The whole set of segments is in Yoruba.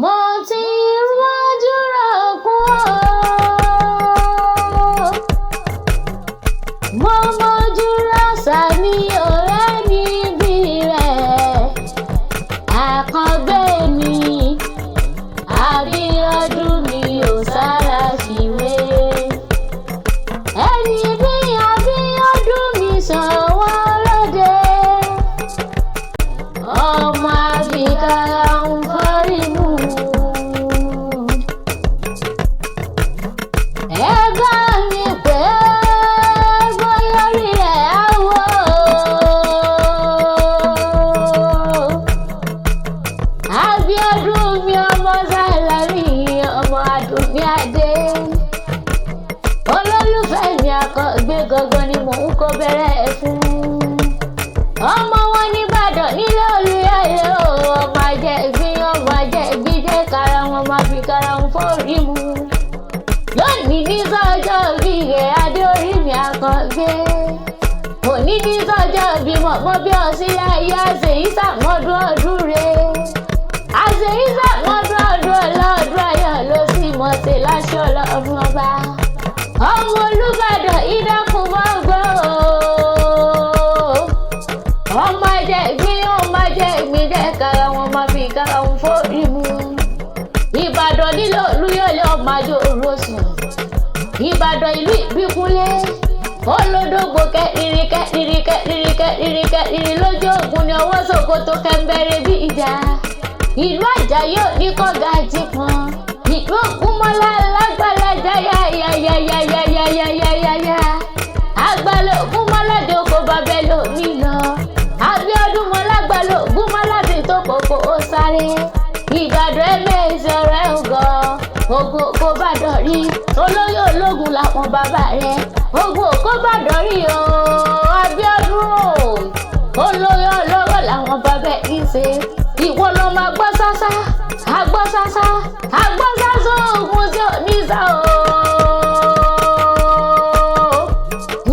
mo ti mójú rọ̀kún o, mo mójú rọ̀ṣà mi ọ̀rẹ́ níbi rẹ̀, àkàngbé mi Abíọ́dún mi ò sára ṣìwé. Ẹni bí Abíọ́dún mi Ṣọ̀wọ́ lóde, ọmọ àbíkára ń forí mu. Ẹ bá mi pè é bóyá orí rẹ̀ á wò ó. Abíọ́dún mi ọmọ Sàlámì ọmọ Àdùnní Adé, olólùfẹ́ mi àkọ́gbé gangan ni mò ń kó bẹ̀rẹ̀ fún. Ọmọ wọn nìbàdàn nílé Olúyọ̀lé o, ọmọ Ajẹ́gbín ọmọ Ajẹ́gbín jẹ́ kára wọn máa fi kára wọn forí mu. Lónìí ní sọ́jọ́ bí rẹ̀ Adé orí mi àkọ́gbé, òní ní sọ́jọ́ bí mọ̀mọ́ bí ọ̀sìn ayé àṣeyí sàmọ́dún ọdún rẹ̀. Àṣeyí sàmọ́dún ọdún ọlọ́ọ̀dún ayọ̀ ló sì mọ̀ ṣe láṣọ ọlọ́run ọba. Ọmọ Olúbàdàn ìdákun mọ́ gbọ́ o, ọmọ Ajẹ́gbín ọmọ Ajẹ́gbín jẹ́ kára wọn máa fi kára wọn forí mu. Ìbàdàn nílé Olúyọ̀lé ọmọ àjò òrosùn, Ìbàdàn ìlú Ìbíkúnlé, olódògbò kẹ́rìírí lójú ògùn ni ọwọ́ Sòkòtò kẹ́ńbẹ́rẹ́ bí ìjà. Ìlú Àjàyí oníkọ̀gá àti pọ́n, ìlú Ògúnmọ́lá lágbàlájà yáyáyáyáyáyáyáyá. Àgbàlẹ̀ Ògúnmọ́lá dòkó babẹ́ lómi lọ, Abíọ́dún mọ́ lágbàlẹ̀ Ògúnmọ́lá ti tó kòkó ó sáré. Ìbàdàn ẹ̀mẹ́sì ọ̀rẹ́ ògọ̀, ogun kò bá dọ̀rí, olóyè ológun làwọn bàbá rẹ̀, ogun kò bá dọ̀rí o. Abíọ́dún o, olóyè ọlọ́rọ̀ làwọn bàbá yìí ṣe. Ìwọ lọ máa gbọ́ sásá, àgbọ́ sásá, àgbọ́ sásá ogun tí ò ní sá o.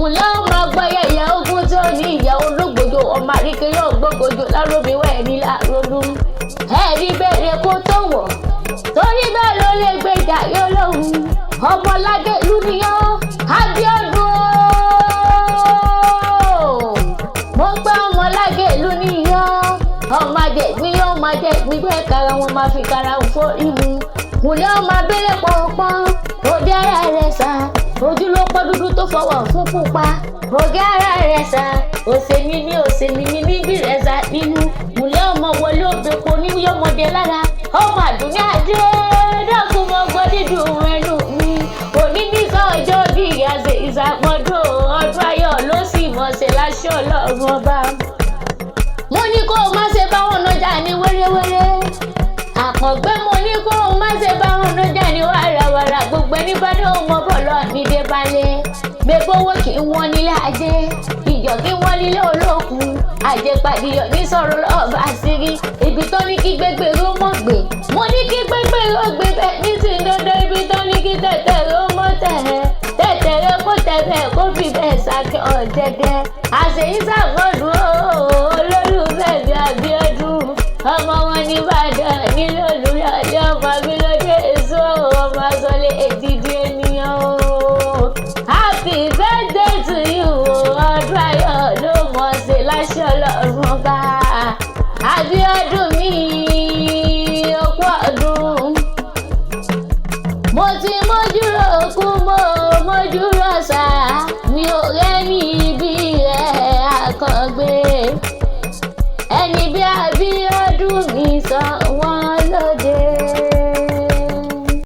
Ǹlẹ́ ó máa gbọ́ yẹ̀yẹ́ ogun tí ò ní ìyá ológbòjò, ọmọ àríkè yóò gbógbòjò láròmí wẹ̀ ní láàrọ̀dún. Ẹ̀rí bẹ̀rẹ̀ kó tó wọ̀, torí bẹ́ẹ̀ ló lè gbé ìjà yóò lóhùn. Ọmọ Lágẹ̀lú ni ọ́ Abíọ́dún o, mo gbọ́ ọmọ Lágẹ̀lú ni ọ́. Ọmọ Ajẹ́gbín ọmọ Ajẹ́gbín jẹ́ kára wọn máa fi kára wọn forí mu. Ǹlẹ́ ọmọ abẹ́rẹ́ pọ̀npọ́n, òde ara rẹ̀ sá, ojú ló pọ́ dúdú tó fọwọ́ fún pupa. Òde ara rẹ̀ sá, òsèmí ní níbí rẹ̀ sá nínú. Ǹlẹ́ ọmọ wọlé òbèpo níyọmọdé lára, ọmọ Àdùnní Adé dákun mọ́ gbọ́ dídùn ẹnu mi. Òní ní sọ́jọ́ bí ìyàsẹ̀ ìsàmọ́dún ọdún ayọ̀ ló sì mọ̀ ṣe láṣọ ọlọ́run ọba. Mo ní kó o má ṣe bá wọn nájà ní wéréwéré, Àkàngbé mo ní kó o má ṣe bá wọn nájà ní wàràwàrà. Gbogbo ẹni bá ní òun ọbọ̀ lọ nídé balẹ̀, gbẹ̀gbọ́wọ́ kì í wọ́n nílé ajé, ìjọ kí wọ́n nílé olókun. Àjẹpàdéyọ̀ ní sọ̀rọ̀ lọ́ọ̀bà sírí, ibi tó ní kí gbégbèrú mọ̀ gbé, mo ní kí gbégbèrú gbé bẹ́ẹ̀ ní sí dandan. Ibi tó ní kí tẹ̀tẹ̀rú mọ̀ tẹ̀tẹ̀rẹ́ kó tẹ̀bẹ̀ kó fi bẹ́ẹ̀ sàkẹ́ ọ̀dẹ̀dẹ̀. Àṣeyí sàmọ́dún o, olólùfẹ́ mi Abíọ́dún, ọmọ wọn nìbàdàn nílé Olúyọ̀lé, ọmọ Abílódé èso ọmọ Asọ́lé èdìdì ènìyàn o. Happy birthday to you o, ọdún ayọ̀ ló mọ̀ ṣe láṣọ ọlọ́run ọba. Abíọ́dún mi okú ọdún, mo ti mójú ròkun mo mójú rọ̀ṣà mi ò rẹ́ni